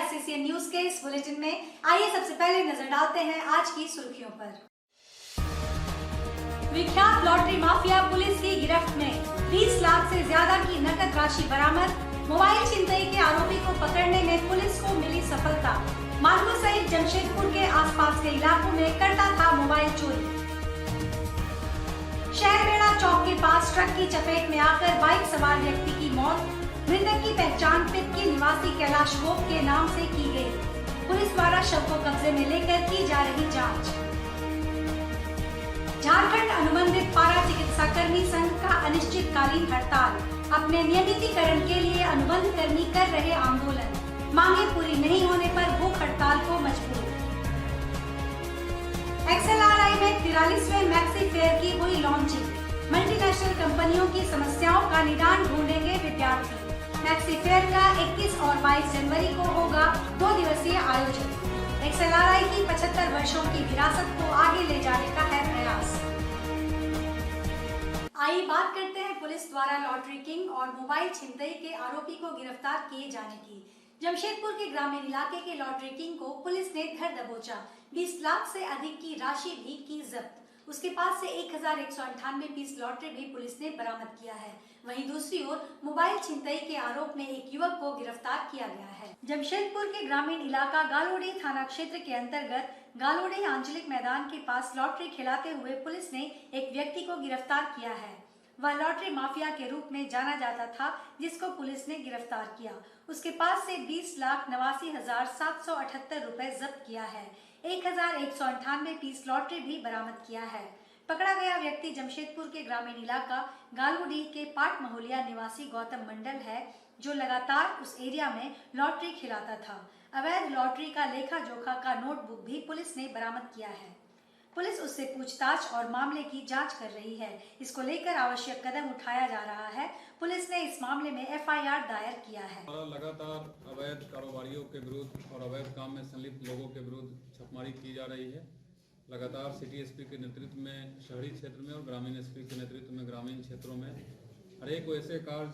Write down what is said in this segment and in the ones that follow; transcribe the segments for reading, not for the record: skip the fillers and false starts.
एससीसीएन news के इस bulletin में आइए सबसे पहले नजर डालते हैं आज की सुर्खियों पर। विख्यात लॉटरी माफिया पुलिस की गिरफ्त में 20 लाख से ज्यादा की नकद राशि बरामद। मोबाइल छिनतई के आरोपी को पकड़ने में पुलिस को मिली सफलता। मानगो सहित जमशेदपुर के आसपास के इलाकों में करता था मोबाइल चोरी। शहरबेड़ा चौक के पास ट्रक की चपेट में आकर बाइक सवार व्यक्ति की मौत। मृतक की पहचान पिपकी निवासी कैलाश गोप के नाम से की गई। पुलिस द्वारा शव को कब्जे में लेकर की जा रही जांच। झारखंड अनुबंधित पारा चिकित्सा कर्मी संघ का अनिश्चितकालीन हड़ताल। अपने नियमितीकरण के लिए अनुबंध कर्मी कर रहे आंदोलन। मांगे पूरी नहीं होने पर भूख हड़ताल को मजबूर। XLRI में 43वें मैक्सी फेयर की हुई लॉन्चिंग। मल्टीनेशनल कंपनियों की समस्याओं का निदान ढूंढेंगे विद्यार्थी। मैक्सी फेयर का 21 और 22 जनवरी को होगा 2 दिवसीय आयोजन। XLRI की 75 वर्षों की विरासत को आगे ले जाने का है प्रयास। आइए बात करते हैं पुलिस द्वारा लॉटरी किंग और मोबाइल छिनतई के आरोपी को गिरफ्तार किए जाने की। जमशेदपुर के ग्रामीण इलाके के लॉटरी किंग को पुलिस ने धर दबोचा। 20 लाख से अधिक की राशि भी की जब्त। उसके पास से 1198 पीस लॉटरी भी पुलिस ने बरामद किया है। वहीं दूसरी ओर मोबाइल छिनतई के आरोप में एक युवक को गिरफ्तार किया गया है। जमशेदपुर के ग्रामीण इलाका गालोडी थाना क्षेत्र के अंतर्गत गालोडी आंचलिक मैदान के पास लॉटरी खिलाते हुए पुलिस ने एक व्यक्ति को गिरफ्तार किया है। वह लॉटरी माफिया के रूप में जाना जाता था, जिसको पुलिस ने गिरफ्तार किया। उसके पास से 20,89,778 रुपए जब्त किया है। 1198 पीस लॉटरी भी बरामद किया है। पकड़ा गया व्यक्ति जमशेदपुर के ग्रामीण इलाका गालूडीह के पाट महोलिया निवासी गौतम मंडल है, जो लगातार उस एरिया में लॉटरी खिलाता था। अवैध लॉटरी का लेखा जोखा का नोटबुक भी पुलिस ने बरामद किया है। पुलिस उससे पूछताछ और मामले की जांच कर रही है। इसको लेकर आवश्यक कदम उठाया जा रहा है। पुलिस ने इस मामले में FIR दायर किया है। लगातार अवैध कारोबारियों के विरुद्ध और अवैध काम में संलिप्त लोगों के विरुद्ध छापेमारी की जा रही है। लगातार सिटी SP के नेतृत्व में शहरी क्षेत्र में और ग्रामीण SP के नेतृत्व में ग्रामीण क्षेत्रों में हर एक वैसे कार्य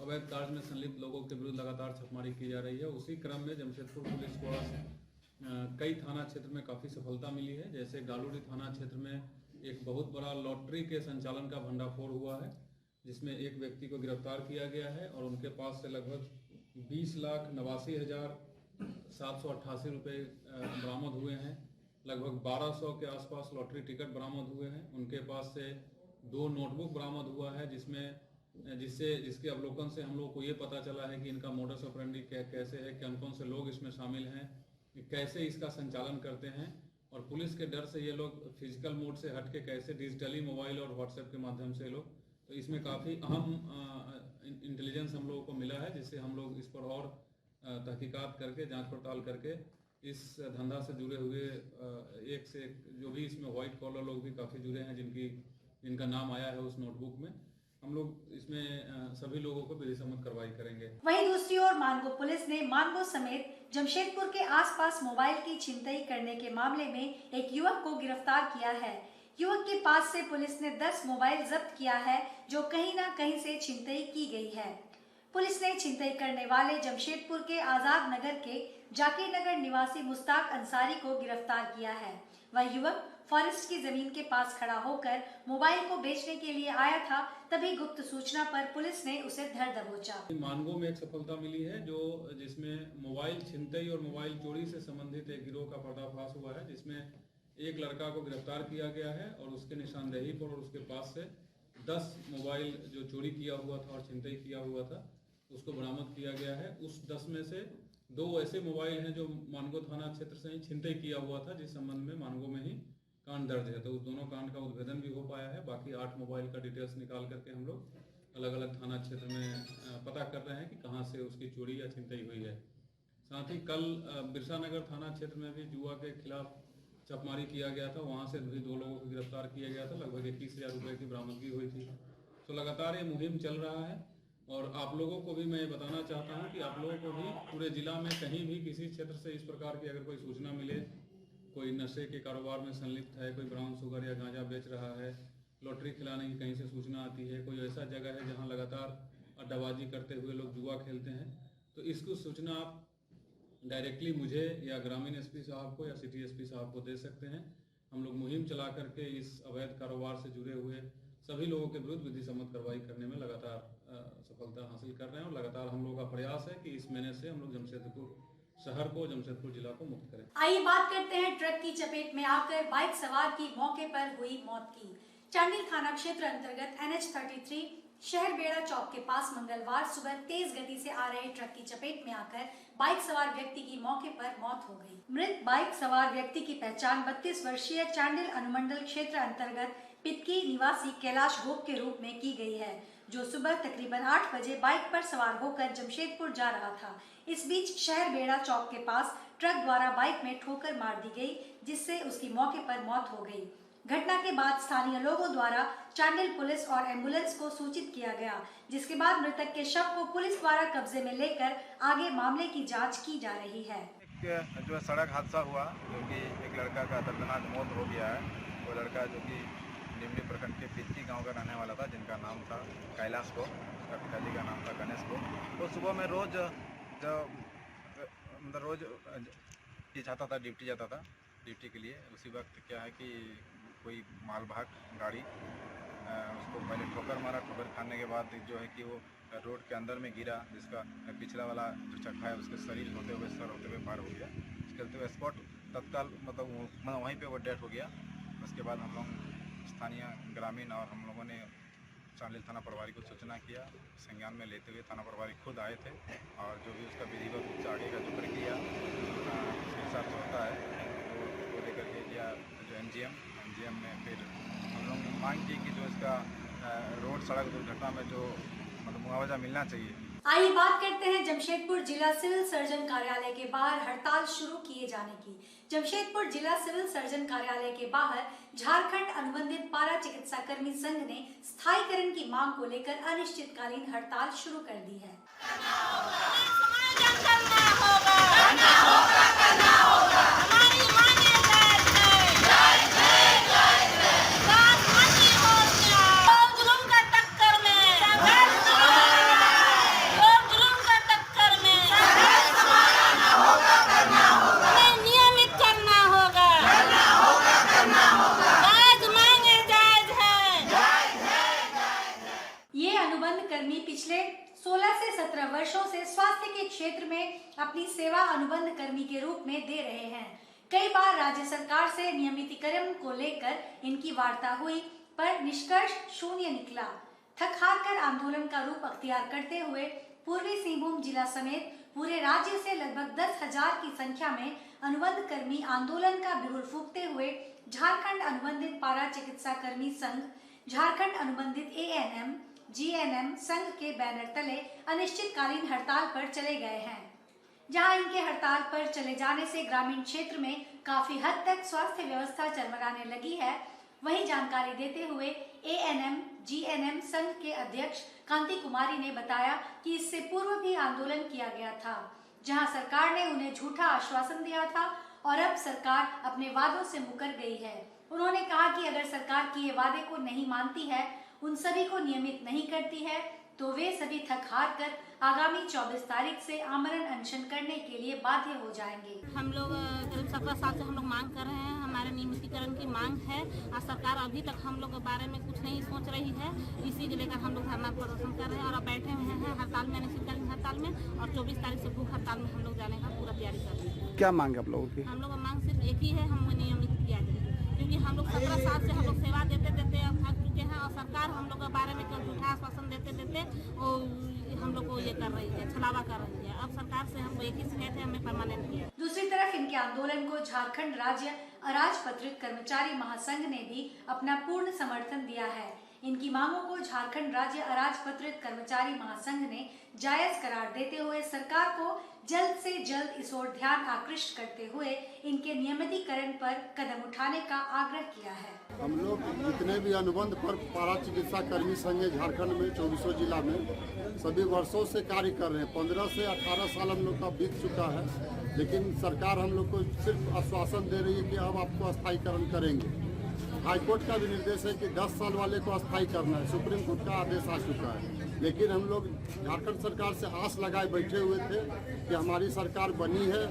अवैध कार्य में संलिप्त लोगों के विरुद्ध लगातार छापेमारी की जा रही है। उसी क्रम में जमशेदपुर पुलिस को कई थाना क्षेत्र में काफ़ी सफलता मिली है। जैसे गालूडी थाना क्षेत्र में एक बहुत बड़ा लॉटरी के संचालन का भंडाफोड़ हुआ है, जिसमें एक व्यक्ति को गिरफ्तार किया गया है और उनके पास से लगभग 20,89,788 रुपये बरामद हुए हैं। लगभग 1200 के आसपास लॉटरी टिकट बरामद हुए हैं। उनके पास से 2 नोटबुक बरामद हुआ है, जिसके अवलोकन से हम लोग को ये पता चला है कि इनका मोडस ऑपरेंडी कैसे है, कौन कौन से लोग इसमें शामिल हैं, कैसे इसका संचालन करते हैं और पुलिस के डर से ये लोग फिजिकल मोड से हट के कैसे डिजिटली मोबाइल और व्हाट्सएप के माध्यम से लोग, तो इसमें काफ़ी अहम इंटेलिजेंस हम लोगों को मिला है, जिससे हम लोग इस पर और तहकीकात करके जांच पड़ताल करके इस धंधा से जुड़े हुए एक से एक जो भी इसमें व्हाइट कॉलर लोग भी काफ़ी जुड़े हैं, जिनका नाम आया है उस नोटबुक में, हम लोग इसमें सभी लोगों को विधि सम्मत कार्रवाई करेंगे। वहीं दूसरी ओर मानगो पुलिस ने मानगो समेत जमशेदपुर के आसपास मोबाइल की छिनतई करने के मामले में एक युवक को गिरफ्तार किया है। युवक के पास से पुलिस ने 10 मोबाइल जब्त किया है, जो कहीं न कहीं से छिनतई की गई है। पुलिस ने छिनतई करने वाले जमशेदपुर के आजाद नगर के जाकिर नगर निवासी मुस्ताक अंसारी को गिरफ्तार किया है। वह युवक फॉरेस्ट की जमीन के पास खड़ा होकर मोबाइल को बेचने के लिए आया था, तभी गुप्त सूचना पर पुलिस ने उसे धर दबोचा। मानगो में एक सफलता मिली है, जिसमें मोबाइल छिनतई और मोबाइल चोरी से संबंधित एक गिरोह का पर्दाफाश हुआ है, जिसमें एक लड़का को गिरफ्तार किया गया है और उसके निशानदेही पर और उसके पास से 10 मोबाइल जो चोरी किया हुआ था और छिनतई किया हुआ था उसको बरामद किया गया है। उस 10 में से 2 ऐसे मोबाइल हैं जो मानगो थाना क्षेत्र से ही छिनतई किया हुआ था, जिस संबंध में मानगो में ही कांड दर्ज है। तो उस दोनों कांड का उद्भेदन भी हो पाया है। बाकी 8 मोबाइल का डिटेल्स निकाल करके हम लोग अलग अलग थाना क्षेत्र में पता कर रहे हैं कि कहां से उसकी चोरी या छिनतई हुई है। साथ ही कल बिरसा नगर थाना क्षेत्र में भी जुआ के खिलाफ छापेमारी किया गया था, वहां से भी 2 लोगों को गिरफ्तार किया गया था। लगभग 21,000 रुपये की बरामदगी हुई थी। तो लगातार ये मुहिम चल रहा है और आप लोगों को भी मैं बताना चाहता हूँ कि आप लोगों को भी पूरे जिला में कहीं भी किसी क्षेत्र से इस प्रकार की अगर कोई सूचना मिले, कोई नशे के कारोबार में संलिप्त है, कोई ब्राउन शुगर या गांजा बेच रहा है, लॉटरी खिलाने की कहीं से सूचना आती है, कोई ऐसा जगह है जहां लगातार अड्डाबाजी करते हुए लोग जुआ खेलते हैं, तो इसको सूचना आप डायरेक्टली मुझे या ग्रामीण एसपी साहब को या सिटी एसपी साहब को दे सकते हैं। हम लोग मुहिम चला करके इस अवैध कारोबार से जुड़े हुए सभी लोगों के विरुद्ध विधि सम्मत कार्रवाई करने में लगातार सफलता हासिल कर रहे हैं और लगातार हम लोगों का प्रयास है कि इस महीने से हम लोग जमशेदपुर शहर को, जमशेदपुर जिला को मुक्त करें। आइए बात करते हैं ट्रक की चपेट में आकर बाइक सवार की मौके पर हुई मौत की। चांडिल थाना क्षेत्र अंतर्गत NH-33 शहर बेड़ा चौक के पास मंगलवार सुबह तेज गति से आ रहे ट्रक की चपेट में आकर बाइक सवार व्यक्ति की मौके पर मौत हो गई। मृत बाइक सवार व्यक्ति की पहचान 32 वर्षीय चांडिल अनुमंडल क्षेत्र अंतर्गत पितकी निवासी कैलाश गोप के रूप में की गई है, जो सुबह तकरीबन 8 बजे बाइक पर सवार होकर जमशेदपुर जा रहा था। इस बीच शहर बेड़ा चौक के पास ट्रक द्वारा बाइक में ठोकर मार दी गई, जिससे उसकी मौके पर मौत हो गई। घटना के बाद स्थानीय लोगों द्वारा चांडिल पुलिस और एम्बुलेंस को सूचित किया गया, जिसके बाद मृतक के शव को पुलिस द्वारा कब्जे में लेकर आगे मामले की जांच की जा रही है। जो सड़क हादसा हुआ, जो कि एक लड़का का दर्दनाक मौत हो गया है। वो लड़का जो कि निम्नी प्रखंड के पितकी गांव का रहने वाला था, जिनका नाम था कैलाश को, उसका पिताजी का नाम था गणेश को। तो सुबह में रोज जाता था, ड्यूटी के लिए। उसी वक्त क्या है कि कोई मालवाहक गाड़ी उसको पहले ठोकर मारा। ठोकर खाने के बाद जो है कि वो रोड के अंदर में गिरा, जिसका पिछला वाला जो चक्का है उसके शरीर होते हुए, सर होते हुए पार हो गया। उसके चलते हुए स्पॉट तत्काल मतलब वहीं पे वो डेथ हो गया। उसके बाद हम लोग स्थानीय ग्रामीण और हम लोगों ने चांडिल थाना प्रभारी को सूचना किया। संज्ञान में लेते हुए थाना प्रभारी खुद आए थे और जो भी उसका विधिवत रूप से आगे का जो प्रक्रिया उसके हिसाब से होता है वो लेकर के किया। जो MGM में फिर हम लोग मांग की कि जो इसका रोड सड़क दुर्घटना में जो मतलब मुआवजा मिलना चाहिए। आइए बात करते हैं जमशेदपुर जिला सिविल सर्जन कार्यालय के बाहर हड़ताल शुरू किए जाने की। जमशेदपुर जिला सिविल सर्जन कार्यालय के बाहर झारखंड अनुबंधित पारा चिकित्सा कर्मी संघ ने स्थायीकरण की मांग को लेकर अनिश्चितकालीन हड़ताल शुरू कर दी है। कर्मी पिछले 16 से 17 वर्षों से स्वास्थ्य के क्षेत्र में अपनी सेवा अनुबंध कर्मी के रूप में दे रहे हैं। कई बार राज्य सरकार से नियमितीकरण को लेकर इनकी वार्ता हुई, पर निष्कर्ष शून्य निकला। थक हार कर आंदोलन का रूप अख्तियार करते हुए पूर्वी सिंहभूम जिला समेत पूरे राज्य से लगभग 10,000 की संख्या में अनुबंध कर्मी आंदोलन का बिगुल फूंकते हुए झारखंड अनुबंधित पारा चिकित्सा कर्मी संघ, झारखंड अनुबंधित ANM GNM संघ के बैनर तले अनिश्चितकालीन हड़ताल पर चले गए हैं। जहां इनके हड़ताल पर चले जाने से ग्रामीण क्षेत्र में काफी हद तक स्वास्थ्य व्यवस्था चरमराने लगी है। वहीं जानकारी देते हुए ANM GNM संघ के अध्यक्ष कांति कुमारी ने बताया कि इससे पूर्व भी आंदोलन किया गया था, जहां सरकार ने उन्हें झूठा आश्वासन दिया था और अब सरकार अपने वादों से मुकर गई है। उन्होंने कहा कि अगर सरकार किए वादे को नहीं मानती है, उन सभी को नियमित नहीं करती है, तो वे सभी थक हार कर आगामी 24 तारीख से आमरण अनशन करने के लिए बाध्य हो जाएंगे। हम लोग करीब 17 साल से हम लोग मांग कर रहे हैं, हमारे नियमितीकरण की मांग है और सरकार अभी तक हम लोग के बारे में कुछ नहीं सोच रही है। इसी को लेकर हम लोग धरना प्रदर्शन कर रहे हैं और अब बैठे हुए हैं हड़ताल में, अनिश्चितकालीन हड़ताल में, और 24 तारीख से भूख हड़ताल में हम लोग जाने का पूरा तैयारी कर रहे हैं। क्या मांग है आप लोगों की? हम लोग मांग सिर्फ एक ही है, हम नियमित किया जाए, क्योंकि हम लोग 17 साल से हम लोग सेवा देते थक चुके हैं और सरकार हम लोग के बारे में झूठा आश्वासन देते हम लोग को ये कर रही है, छलावा कर रही है। अब सरकार से हमको एक ही शिकायत है, हमें परमानेंट किया। दूसरी तरफ इनके आंदोलन को झारखंड राज्य अराजपत्रित कर्मचारी महासंघ ने भी अपना पूर्ण समर्थन दिया है। इनकी मांगों को झारखंड राज्य अराजपत्रित कर्मचारी महासंघ ने जायज करार देते हुए सरकार को जल्द से जल्द इस ओर ध्यान आकृष्ट करते हुए इनके नियमितीकरण पर कदम उठाने का आग्रह किया है। हम लोग जितने भी अनुबंध पर पारा चिकित्सा कर्मी संघ झारखंड में 24 जिला में सभी वर्षों से कार्य कर रहे हैं। 15 से 18 साल हम लोग का बीत चुका है, लेकिन सरकार हम लोग को सिर्फ आश्वासन दे रही है कि अब आपको स्थायीकरण करेंगे। हाईकोर्ट का भी निर्देश है कि 10 साल वाले को अस्थायी करना है, सुप्रीम कोर्ट का आदेश आ चुका है। लेकिन हम लोग झारखंड सरकार से आस लगाए बैठे हुए थे कि हमारी सरकार बनी है,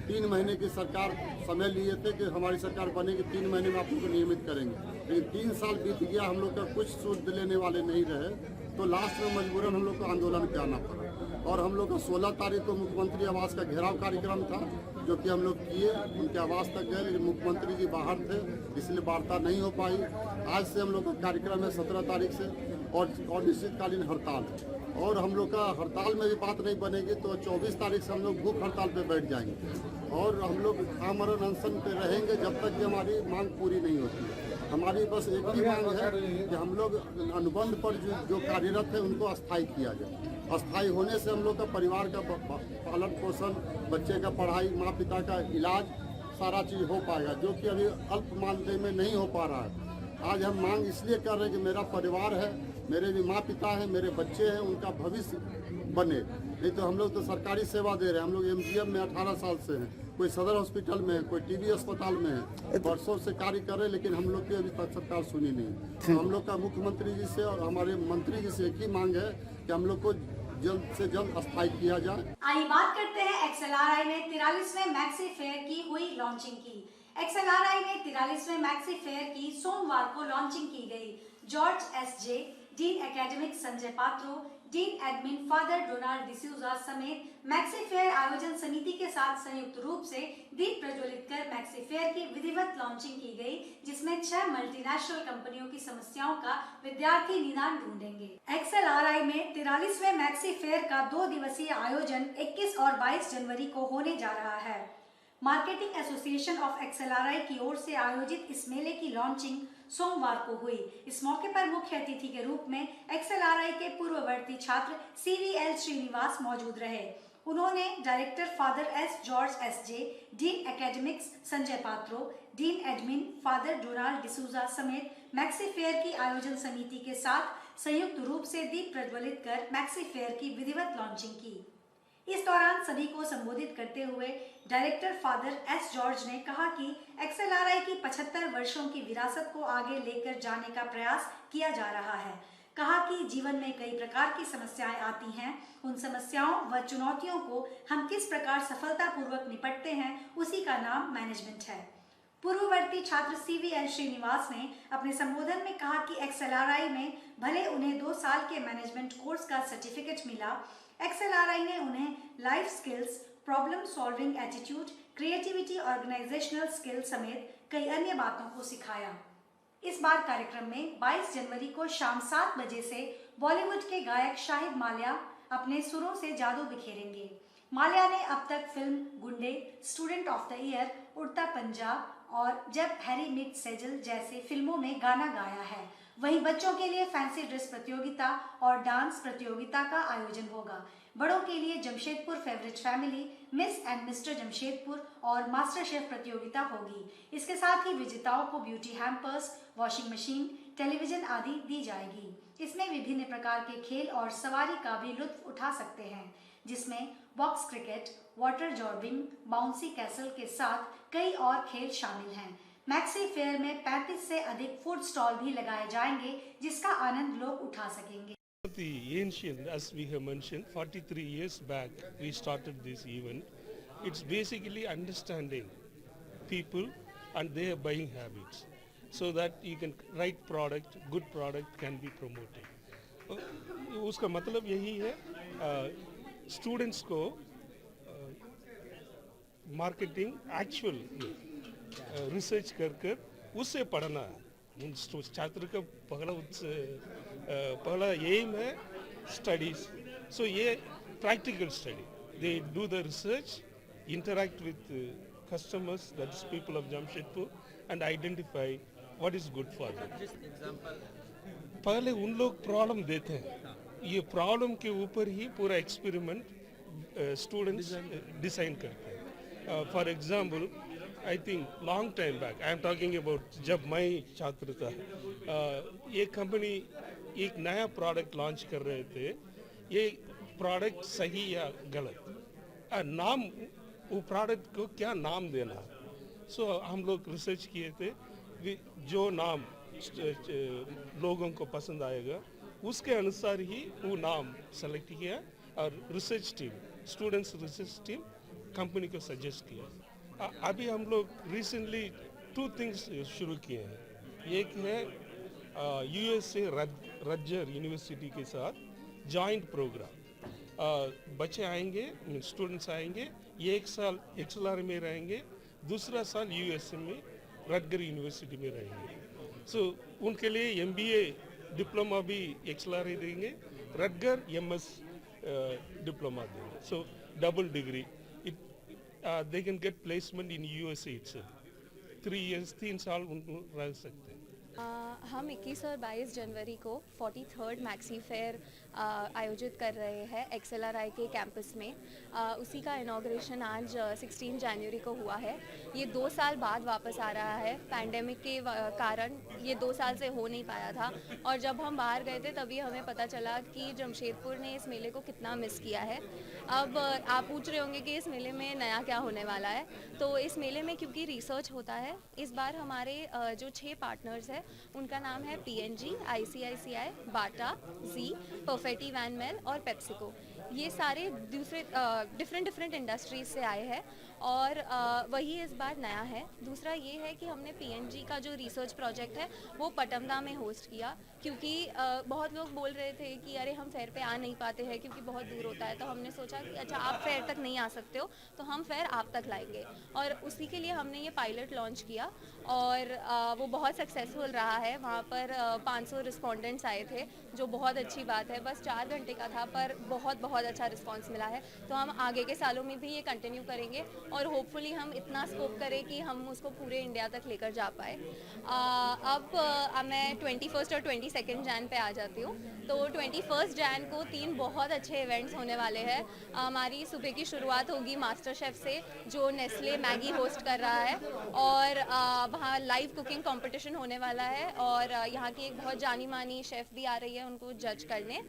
3 महीने की सरकार समय लिए थे कि हमारी सरकार बनेगी, 3 महीने में आप लोग को नियमित करेंगे। लेकिन 3 साल बीत गया, हम लोग का कुछ सूद लेने वाले नहीं रहे, तो लास्ट में मजबूरन हम लोग को आंदोलन पे आना पड़ा। और हम लोग का 16 तारीख को मुख्यमंत्री आवास का घेराव कार्यक्रम था, जो कि हम लोग किए, उनके आवास तक गए, लेकिन मुख्यमंत्री जी बाहर थे, इसलिए वार्ता नहीं हो पाई। आज से हम लोग का कार्यक्रम है 17 तारीख से, और निश्चितकालीन हड़ताल है। और हम लोग का हड़ताल में भी बात नहीं बनेगी तो 24 तारीख से हम लोग भूख हड़ताल पे बैठ जाएंगे और हम लोग आमरण अनशन पे रहेंगे जब तक कि हमारी मांग पूरी नहीं होती है। हमारी बस एक ही मांग है कि हम लोग अनुबंध पर जो कार्यरत है उनको अस्थायी किया जाए। अस्थायी होने से हम लोग का परिवार का पालन पोषण, बच्चे का पढ़ाई, माँ पिता का इलाज, सारा चीज़ हो पाएगा, जो कि अभी अल्प मानदेय में नहीं हो पा रहा है। आज हम मांग इसलिए कर रहे हैं कि मेरा परिवार है, मेरे भी माँ पिता हैं, मेरे बच्चे हैं, उनका भविष्य बने। नहीं तो हम लोग तो सरकारी सेवा दे रहे हैं, हम लोग MGM में 18 साल से हैं, कोई सदर हॉस्पिटल में है, कोई TB अस्पताल में है, वर्षों से कार्य कर रहे हैं, लेकिन हम लोग की अभी तक सरकार सुनी नहीं। तो हम लोग का मुख्यमंत्री जी से और हमारे मंत्री जी से एक ही मांग है कि हम लोग को जल्द से जल्द अस्थायी किया जाए। आइए बात करते हैं XLRI में 43वें मैक्सी फेयर की हुई लॉन्चिंग की। XLRI में 43वें मैक्सी फेयर की सोमवार को लॉन्चिंग की गई। George SJ, dean academic Sanjay Patro, dean admin father Donald D'Souza समेत मैक्सी फेयर आयोजन समिति के साथ संयुक्त रूप से दीप प्रज्वलित कर मैक्सी फेयर की विधिवत लॉन्चिंग की गई, जिसमें 6 मल्टीनेशनल कंपनियों की समस्याओं का विद्यार्थी निदान ढूंढेंगे। XLRI में 43वें मैक्सी फेयर का 2 दिवसीय आयोजन 21 और 22 जनवरी को होने जा रहा है। मार्केटिंग एसोसिएशन ऑफ XLRI की ओर से आयोजित इस मेले की लॉन्चिंग सोमवार को हुई। इस मौके पर मुख्य अतिथि के रूप में XLRI के पूर्ववर्ती छात्र CVL श्रीनिवास मौजूद रहे। उन्होंने director father George SJ, dean academics Sanjay Patro, dean admin father Donald D'Souza समेत मैक्सी फेयर की आयोजन समिति के साथ संयुक्त रूप से दीप प्रज्वलित कर मैक्सी फेयर की विधिवत लॉन्चिंग की। इस दौरान सभी को संबोधित करते हुए डायरेक्टर फादर जॉर्ज ने कहा कि XLRI की 75 वर्षों की विरासत को आगे लेकर जाने का प्रयास किया जा रहा है। कहा कि जीवन में कई प्रकार की समस्याएं आती हैं, उन समस्याओं व चुनौतियों को हम किस प्रकार सफलतापूर्वक निपटते हैं, उसी का नाम मैनेजमेंट है। पूर्ववर्ती छात्र CVL श्रीनिवास ने अपने संबोधन में कहा कि XLRI में भले उन्हें 2 साल के मैनेजमेंट कोर्स का सर्टिफिकेट मिला, XLRI ने उन्हें life skills, problem solving attitude, creativity, organisational skill समेत कई अन्य बातों को सिखाया। इस बार कार्यक्रम में 22 जनवरी को शाम 7 बजे से बॉलीवुड के गायक शाहिद माल्या अपने सुरों से जादू बिखेरेंगे। माल्या ने अब तक फिल्म गुंडे, स्टूडेंट ऑफ द ईयर, उड़ता पंजाब और जब हैरी मेट सेजल जैसे फिल्मों में गाना गाया है। वहीं बच्चों के लिए फैंसी ड्रेस प्रतियोगिता और डांस प्रतियोगिता का आयोजन होगा। बड़ों के लिए Jamshedpur favourite family, miss and mister Jamshedpur और मास्टर शेफ प्रतियोगिता होगी। इसके साथ ही विजेताओं को beauty hampers, washing machine, television आदि दी जाएगी। इसमें विभिन्न प्रकार के खेल और सवारी का भी लुत्फ उठा सकते हैं, जिसमें box cricket, water zorbing, bouncy castle के साथ कई और खेल शामिल हैं। मैक्सी फेयर में 35 से अधिक फूड स्टॉल भी लगाए जाएंगे, जिसका आनंद लोग उठा सकेंगे। The ancient, as we have mentioned, 43 years back we started this event. It's basically understanding people and their buying habits, so that you can right product, good product can be promoted. उसका मतलब यही है students को marketing actual research कर उससे पढ़ना है। छात्र का पहला एम है स्टडीज, सो ये practical study, they do the research, interact with customers, that is people of Jamshedpur, and identify what is good for them. पहले उन लोग प्रॉब्लम देते हैं, ये प्रॉब्लम के ऊपर ही पूरा एक्सपेरिमेंट स्टूडेंट्स डिजाइन करते हैं। For example, I think long time back, I am talking about जब मैं छात्र था, एक कंपनी एक नया प्रोडक्ट लॉन्च कर रहे थे। ये प्रोडक्ट सही या गलत, नाम वो प्रोडक्ट को क्या नाम देना। सो हम लोग रिसर्च किए थे, जो नाम लोगों को पसंद आएगा उसके अनुसार ही वो नाम सेलेक्ट किया और research team, students research team company को सजेस्ट किया। अभी हम लोग रिसेंटली 2 थिंग्स शुरू किए हैं। एक है यूएसए रटजर यूनिवर्सिटी के साथ जॉइंट प्रोग्राम। बच्चे आएंगे, स्टूडेंट्स आएंगे, 1 साल XLR में रहेंगे, दूसरा साल यूएसए में रटगर यूनिवर्सिटी में रहेंगे। सो उनके लिए MBA डिप्लोमा भी XLR ही देंगे, रटगर MS डिप्लोमा देंगे। सो double degree, they can get placement in USA itself। 3 years 3 साल उनको रह सकते हैं। हम 21 और 22 जनवरी को 43rd मैक्सी फेयर आयोजित कर रहे हैं XLRI के कैंपस में। उसी का इनॉग्रेशन आज 16 जनवरी को हुआ है। ये 2 साल बाद वापस आ रहा है। पैंडेमिक के कारण ये 2 साल से हो नहीं पाया था, और जब हम बाहर गए थे तभी हमें पता चला कि जमशेदपुर ने इस मेले को कितना मिस किया है। अब आप पूछ रहे होंगे कि इस मेले में नया क्या होने वाला है। तो इस मेले में क्योंकि रिसर्च होता है, इस बार हमारे जो 6 पार्टनर्स हैं उनका नाम है PNG, ICICI, बाटा, जी, परफेक्टी वैन मेल और पेप्सिको। ये सारे दूसरे डिफरेंट इंडस्ट्रीज से आए हैं, और वही इस बार नया है। दूसरा ये है कि हमने PNG का जो रिसर्च प्रोजेक्ट है वो पटमदा में होस्ट किया, क्योंकि बहुत लोग बोल रहे थे कि अरे हम फेयर पे आ नहीं पाते हैं क्योंकि बहुत दूर होता है। तो हमने सोचा कि अच्छा आप फेयर तक नहीं आ सकते हो तो हम फेयर आप तक लाएंगे, और उसी के लिए हमने ये पायलट लॉन्च किया, और वो बहुत सक्सेसफुल रहा है। वहाँ पर 500 रिस्पोंडेंट्स आए थे, जो बहुत अच्छी बात है। बस 4 घंटे का था पर बहुत अच्छा रिस्पांस मिला है। तो हम आगे के सालों में भी ये कंटिन्यू करेंगे, और होपफुली हम इतना स्कोप करें कि हम उसको पूरे इंडिया तक लेकर जा पाए। अब मैं 21 और 22 जैन पे आ जाती हूँ। तो 21 जैन को 3 बहुत अच्छे इवेंट्स होने वाले हैं। हमारी सुबह की शुरुआत होगी मास्टर शेफ से, जो नेस्ले मैगी होस्ट कर रहा है, और वहाँ लाइव कुकिंग कंपटीशन होने वाला है, और यहाँ की एक बहुत जानी मानी शेफ़ भी आ रही है उनको जज करने।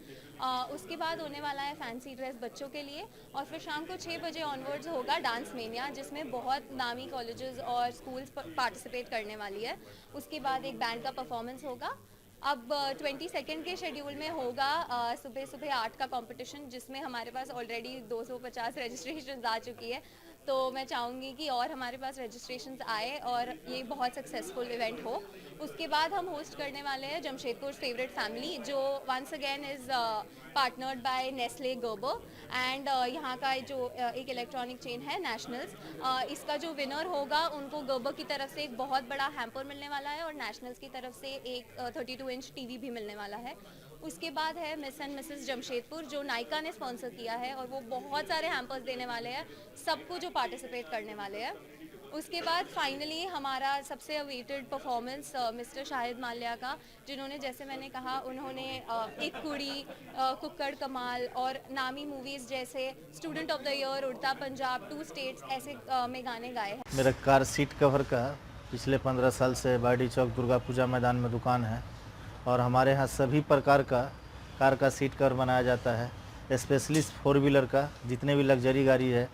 उसके बाद होने वाला है फैंसी ड्रेस बच्चों के लिए, और फिर शाम को 6 बजे ऑनवर्ड्स होगा डांस मेनिया, जिसमें बहुत नामी कॉलेजेस और स्कूल्स पार्टिसिपेट करने वाली है। उसके बाद एक बैंड का परफॉर्मेंस होगा। अब 22 के शेड्यूल में होगा सुबह 8 का कंपटीशन, जिसमें हमारे पास ऑलरेडी 250 रजिस्ट्रेशन आ चुकी है। तो मैं चाहूँगी कि और हमारे पास रजिस्ट्रेशंस आए और ये बहुत सक्सेसफुल इवेंट हो। उसके बाद हम होस्ट करने वाले हैं जमशेदपुर फेवरेट फैमिली, जो once again is partnered by Nestle Gerber, and यहाँ का जो एक इलेक्ट्रॉनिक चेन है नेशनल्स, इसका जो विनर होगा उनको गर्बर की तरफ से एक बहुत बड़ा हैम्पर मिलने वाला है, और नेशनल्स की तरफ से एक 32 इंच टीवी भी मिलने वाला है। उसके बाद है मिस एंड मिसेस जमशेदपुर, जो नायका ने स्पॉन्सर किया है, और वो बहुत सारे हैम्पर्स देने वाले हैं सबको जो पार्टिसिपेट करने वाले हैं। उसके बाद फाइनली हमारा सबसे awaited performance mister Shahid Mallya का, जिन्होंने, जैसे मैंने कहा, उन्होंने एक कुड़ी, कुक्कड़ कमाल और नामी मूवीज़ जैसे स्टूडेंट ऑफ द ईयर, उड़ता पंजाब, 2 स्टेट्स ऐसे में गाने गाए हैं। मेरा कार सीट कवर का पिछले 15 साल से बाडी चौक दुर्गा पूजा मैदान में दुकान है, और हमारे यहाँ सभी प्रकार का कार का सीट कवर बनाया जाता है, स्पेशली 4 व्हीलर का, जितने भी लग्जरी गाड़ी है।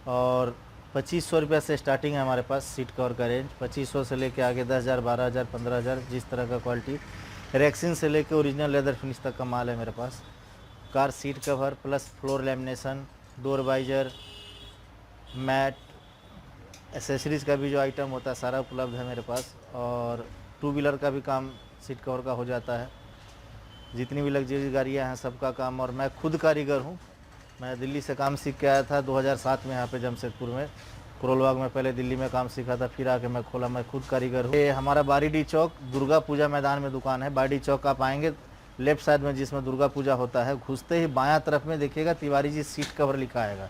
और 2500 रुपये से स्टार्टिंग है हमारे पास सीट कवर का रेंज। 2500 से लेके आगे 10,000, 12,000, 15,000, जिस तरह का क्वालिटी। रेक्सिन से लेके ओरिजिनल लेदर फिनिश तक का माल है मेरे पास। Car seat cover plus floor lamination, door visor, mat, accessories का भी जो आइटम होता है सारा उपलब्ध है मेरे पास। और 2 व्हीलर का भी काम सीट कवर का हो जाता है। जितनी भी लग्जरी गाड़ियाँ हैं सबका काम, और मैं खुद कारीगर हूँ। मैं दिल्ली से काम सीख के आया था 2007 में यहाँ पे जमशेदपुर में, करोलबाग में पहले दिल्ली में काम सीखा था, फिर आके मैं खोला। मैं खुद कारीगर हूँ। ये हमारा बारीडी चौक दुर्गा पूजा मैदान में दुकान है। बारीडी चौक आप आएंगे लेफ्ट साइड में, जिसमें दुर्गा पूजा होता है, घुसते ही बायां तरफ में देखिएगा तिवारी जी सीट कवर लिखा आएगा,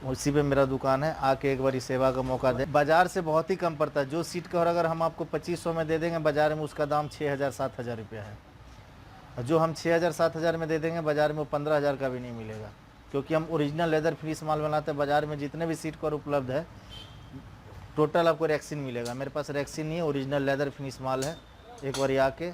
उसी पे मेरा दुकान है। आके एक बार सेवा का मौका दे। बाजार से बहुत ही कम पड़ता है। जो सीट कवर अगर हम आपको 2500 में दे देंगे, बाजार में उसका दाम 6,000 7,000 रुपया है। जो हम 6,000 7,000 में दे देंगे, बाजार में वो 15,000 का भी नहीं मिलेगा, क्योंकि हम ओरिजिनल लेदर फिनिश माल बनाते हैं। बाजार में जितने भी सीट कवर उपलब्ध है टोटल आपको रेक्सिन मिलेगा। मेरे पास रेक्सिन नहीं है, ओरिजिनल लेदर फिनिश माल है। एक बार आके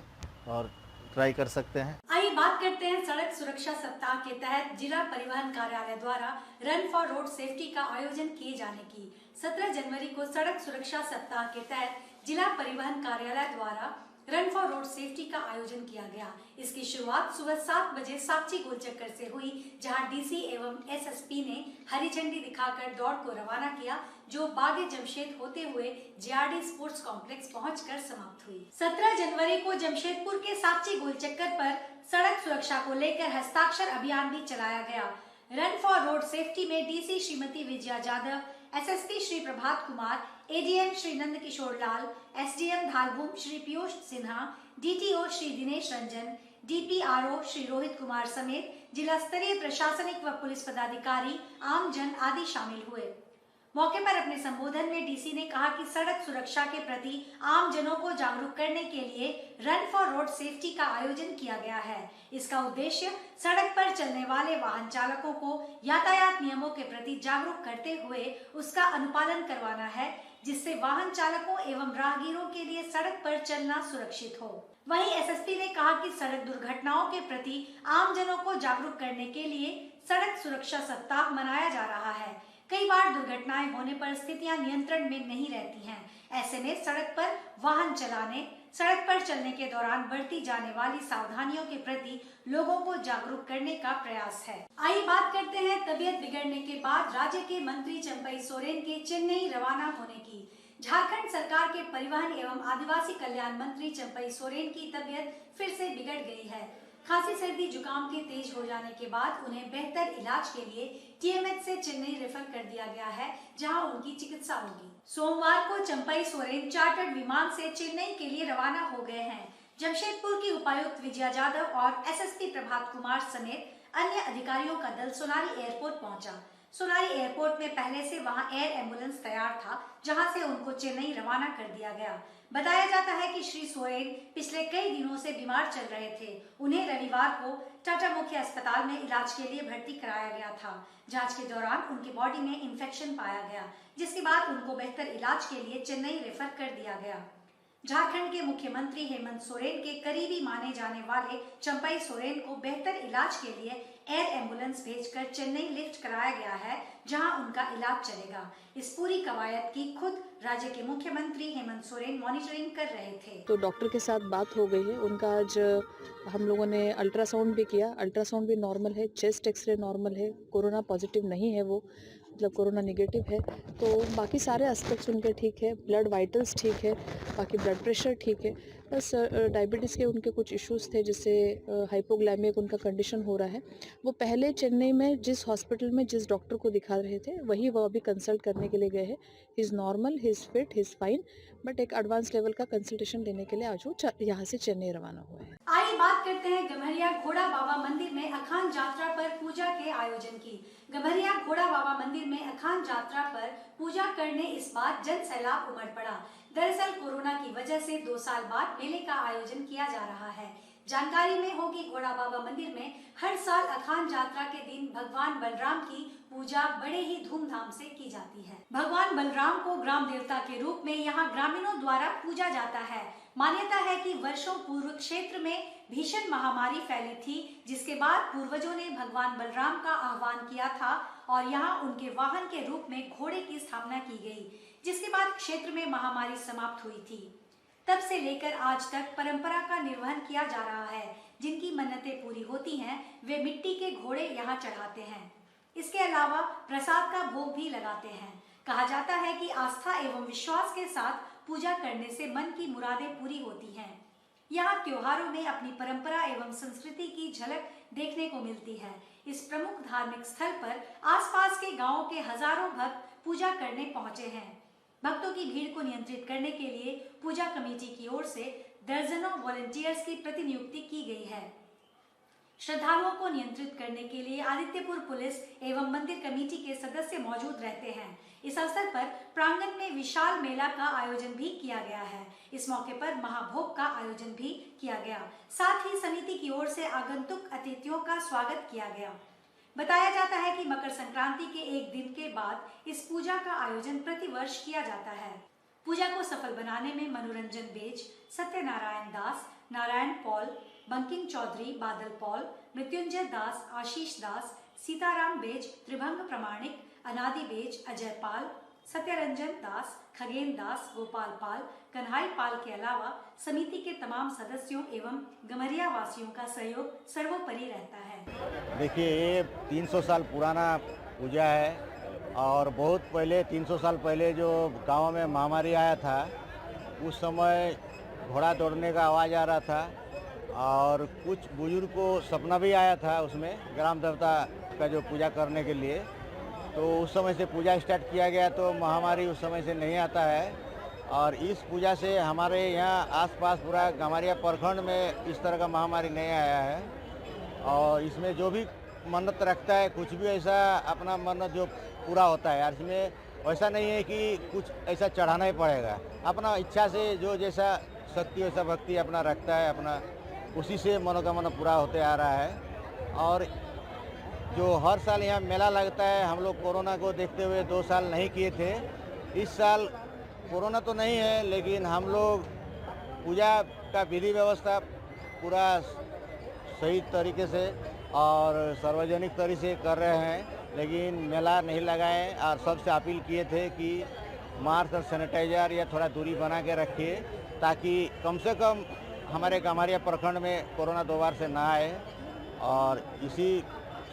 और ट्राई कर सकते हैं। आइए बात करते हैं सड़क सुरक्षा सप्ताह के तहत जिला परिवहन कार्यालय द्वारा रन फॉर रोड सेफ्टी का आयोजन किए जाने की। 17 जनवरी को सड़क सुरक्षा सप्ताह के तहत जिला परिवहन कार्यालय द्वारा रन फॉर रोड सेफ्टी का आयोजन किया गया। इसकी शुरुआत सुबह 7 बजे साक्षी गोलचक्कर से हुई, जहां डीसी एवं एसएसपी ने हरी झंडी दिखाकर दौड़ को रवाना किया, जो बागे जमशेद होते हुए जेआरडी स्पोर्ट्स कॉम्प्लेक्स पहुंचकर समाप्त हुई। 17 जनवरी को जमशेदपुर के साक्षी गोलचक्कर पर सड़क सुरक्षा को लेकर हस्ताक्षर अभियान भी चलाया गया। रन फॉर रोड सेफ्टी में DC Shrimati Vijaya Jadhav, SSP Shri Prabhat Kumar, ADM Shri Nand Kishore Lal, SDM Dhalbhum Shri Piyush Sinha, DTO Shri Dinesh Ranjan, DPRO Shri Rohit Kumar समेत जिला स्तरीय प्रशासनिक व पुलिस पदाधिकारी, आम जन आदि शामिल हुए। मौके पर अपने संबोधन में डीसी ने कहा कि सड़क सुरक्षा के प्रति आम जनों को जागरूक करने के लिए रन फॉर रोड सेफ्टी का आयोजन किया गया है। इसका उद्देश्य सड़क पर चलने वाले वाहन चालकों को यातायात नियमों के प्रति जागरूक करते हुए उसका अनुपालन करवाना है, जिससे वाहन चालकों एवं राहगीरों के लिए सड़क पर चलना सुरक्षित हो। वहीं एसएसपी ने कहा कि सड़क दुर्घटनाओं के प्रति आम जनों को जागरूक करने के लिए सड़क सुरक्षा सप्ताह मनाया जा रहा है। कई बार दुर्घटनाएं होने पर स्थितियां नियंत्रण में नहीं रहती हैं। ऐसे में सड़क पर वाहन चलाने, सड़क पर चलने के दौरान बरती जाने वाली सावधानियों के प्रति लोगों को जागरूक करने का प्रयास है। आइए बात करते हैं तबीयत बिगड़ने के बाद राज्य के मंत्री चंपई सोरेन के चेन्नई रवाना होने की। झारखंड सरकार के परिवहन एवं आदिवासी कल्याण मंत्री चंपई सोरेन की तबीयत फिर से बिगड़ गई है। खांसी, सर्दी, जुकाम के तेज हो जाने के बाद उन्हें बेहतर इलाज के लिए टीएमएच से चेन्नई रेफर कर दिया गया है, जहां उनकी चिकित्सा होगी। सोमवार को चंपई सोरेन चार्टर्ड विमान से चेन्नई के लिए रवाना हो गए हैं। जमशेदपुर की उपायुक्त विजया जाधव और एसएसपी प्रभात कुमार समेत अन्य अधिकारियों का दल सोनारी एयरपोर्ट पहुंचा। सोनारी एयरपोर्ट में पहले से वहां एयर एम्बुलेंस तैयार था, जहां से उनको चेन्नई रवाना कर दिया गया। बताया जाता है कि श्री सोरेन पिछले कई दिनों से बीमार चल रहे थे। उन्हें रविवार को टाटा मुख्य अस्पताल में इलाज के लिए भर्ती कराया गया था। जांच के दौरान उनकी बॉडी में इंफेक्शन पाया गया, जिसके बाद उनको बेहतर इलाज के लिए चेन्नई रेफर कर दिया गया। झारखंड के मुख्यमंत्री हेमंत सोरेन के करीबी माने जाने वाले चंपई सोरेन को बेहतर इलाज के लिए एयर एम्बुलेंस भेजकर चेन्नई लिफ्ट कराया गया है, जहां उनका इलाज चलेगा। इस पूरी कवायद की खुद राज्य के मुख्यमंत्री हेमंत सोरेन मॉनिटरिंग कर रहे थे। तो डॉक्टर के साथ बात हो गई है उनका। आज हम लोगों ने अल्ट्रासाउंड भी किया, अल्ट्रासाउंड भी नॉर्मल है, चेस्ट एक्सरे नॉर्मल है, कोरोना पॉजिटिव नहीं है, वो मतलब कोरोना नेगेटिव है। तो बाकी सारे एस्पेक्ट्स उनके ठीक है, ब्लड वाइटल्स ठीक है, बाकी ब्लड प्रेशर ठीक है। बस डायबिटीज़ के उनके कुछ इश्यूज़ थे, जिससे हाइपोग्लाइमिक उनका कंडीशन हो रहा है। वो पहले चेन्नई में जिस हॉस्पिटल में जिस डॉक्टर को दिखा रहे थे वही वो अभी कंसल्ट करने के लिए गए हैं। He is normal, he is fit, he is fine, but एक एडवांस लेवल का कंसल्टेशन लेने के लिए आज वो यहाँ से चेन्नई रवाना हुआ है। आइए बात करते हैं गम्हरिया घोड़ा बाबा मंदिर में अखान यात्रा पर पूजा के आयोजन की। गम्हरिया घोड़ा बाबा मंदिर में अखान यात्रा पर पूजा करने इस बार जन सैलाब उमड़ पड़ा। दरअसल कोरोना की वजह से 2 साल बाद मेले का आयोजन किया जा रहा है। जानकारी में हो कि घोड़ा बाबा मंदिर में हर साल अखान यात्रा के दिन भगवान बलराम की पूजा बड़े ही धूमधाम से की जाती है। भगवान बलराम को ग्राम देवता के रूप में यहाँ ग्रामीणों द्वारा पूजा जाता है। मान्यता है कि वर्षों पूर्व क्षेत्र में भीषण महामारी फैली थी, जिसके बाद पूर्वजों ने भगवान बलराम का आह्वान किया था और यहाँ उनके वाहन के रूप में घोड़े की स्थापना की गई, जिसके बाद क्षेत्र में महामारी समाप्त हुई थी। तब से लेकर आज तक परंपरा का निर्वहन किया जा रहा है। जिनकी मन्नतें पूरी होती हैं, वे मिट्टी के घोड़े यहाँ चढ़ाते हैं। इसके अलावा प्रसाद का भोग भी लगाते हैं। कहा जाता है कि आस्था एवं विश्वास के साथ पूजा करने से मन की मुरादें पूरी होती हैं। यहाँ त्योहारों में अपनी परंपरा एवं संस्कृति की झलक देखने को मिलती है। इस प्रमुख धार्मिक स्थल पर आसपास के गांवों के हजारों भक्त पूजा करने पहुंचे हैं। भक्तों की भीड़ को नियंत्रित करने के लिए पूजा कमेटी की ओर से दर्जनों वॉलंटियर्स की प्रतिनियुक्ति की गई है। श्रद्धालुओं को नियंत्रित करने के लिए आदित्यपुर पुलिस एवं मंदिर कमेटी के सदस्य मौजूद रहते हैं। इस अवसर पर प्रांगण में विशाल मेला का आयोजन भी किया गया है। इस मौके पर महाभोग का आयोजन भी किया गया। साथ ही समिति की ओर से आगंतुक अतिथियों का स्वागत किया गया। बताया जाता है कि मकर संक्रांति के एक दिन के बाद इस पूजा का आयोजन प्रतिवर्ष किया जाता है। पूजा को सफल बनाने में मनोरंजन बेज, सत्यनारायण दास, नारायण पॉल, बंकिम चौधरी, बादल पॉल, मृत्युंजय दास, आशीष दास, सीताराम बेज, त्रिभंग प्रमाणिक, अनादि बेज, अजय पाल, सत्यरंजन दास, खगेन दास, गोपाल पाल, कन्हाई पाल के अलावा समिति के तमाम सदस्यों एवं गमरिया वासियों का सहयोग सर्वोपरि रहता है। देखिए, ये 300 साल पुराना पूजा है और बहुत पहले 300 साल पहले जो गांव में महामारी आया था उस समय घोड़ा दौड़ने का आवाज़ आ रहा था और कुछ बुजुर्ग को सपना भी आया था उसमें ग्राम देवता का जो पूजा करने के लिए। तो उस समय से पूजा स्टार्ट किया गया, तो महामारी उस समय से नहीं आता है। और इस पूजा से हमारे यहाँ आसपास पूरा गमारिया प्रखंड में इस तरह का महामारी नहीं आया है। और इसमें जो भी मन्नत रखता है, कुछ भी ऐसा अपना मन्नत जो पूरा होता है, इसमें ऐसा नहीं है कि कुछ ऐसा चढ़ाना ही पड़ेगा। अपना इच्छा से जो जैसा शक्ति वैसा भक्ति अपना रखता है, अपना उसी से मनोकामना पूरा होते आ रहा है। और जो हर साल यहाँ मेला लगता है, हम लोग कोरोना को देखते हुए 2 साल नहीं किए थे। इस साल कोरोना तो नहीं है, लेकिन हम लोग पूजा का विधि व्यवस्था पूरा सही तरीके से और सार्वजनिक तरीके से कर रहे हैं, लेकिन मेला नहीं लगाएं। और सबसे अपील किए थे कि मास्क और सैनिटाइजर या थोड़ा दूरी बना के रखिए, ताकि कम से कम हमारे गमारिया प्रखंड में कोरोना दोबारा से ना आए। और इसी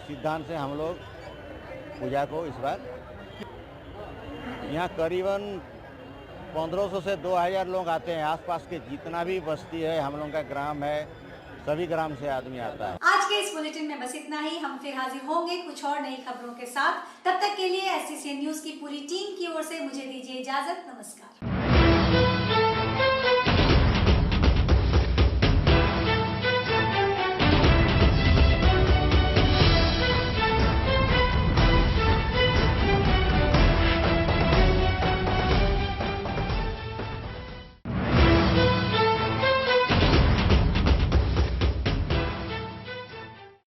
सिद्धांत से हम लोग पूजा को इस बार यहाँ करीबन 1500 से 2000 लोग आते हैं। आसपास के जितना भी बस्ती है, हम लोगों का ग्राम है, सभी ग्राम से आदमी आता है। आज के इस बुलेटिन में बस इतना ही। हम फिर हाजिर होंगे कुछ और नई खबरों के साथ। तब तक के लिए SCCN न्यूज की पूरी टीम की ओर से मुझे दीजिए इजाजत। नमस्कार।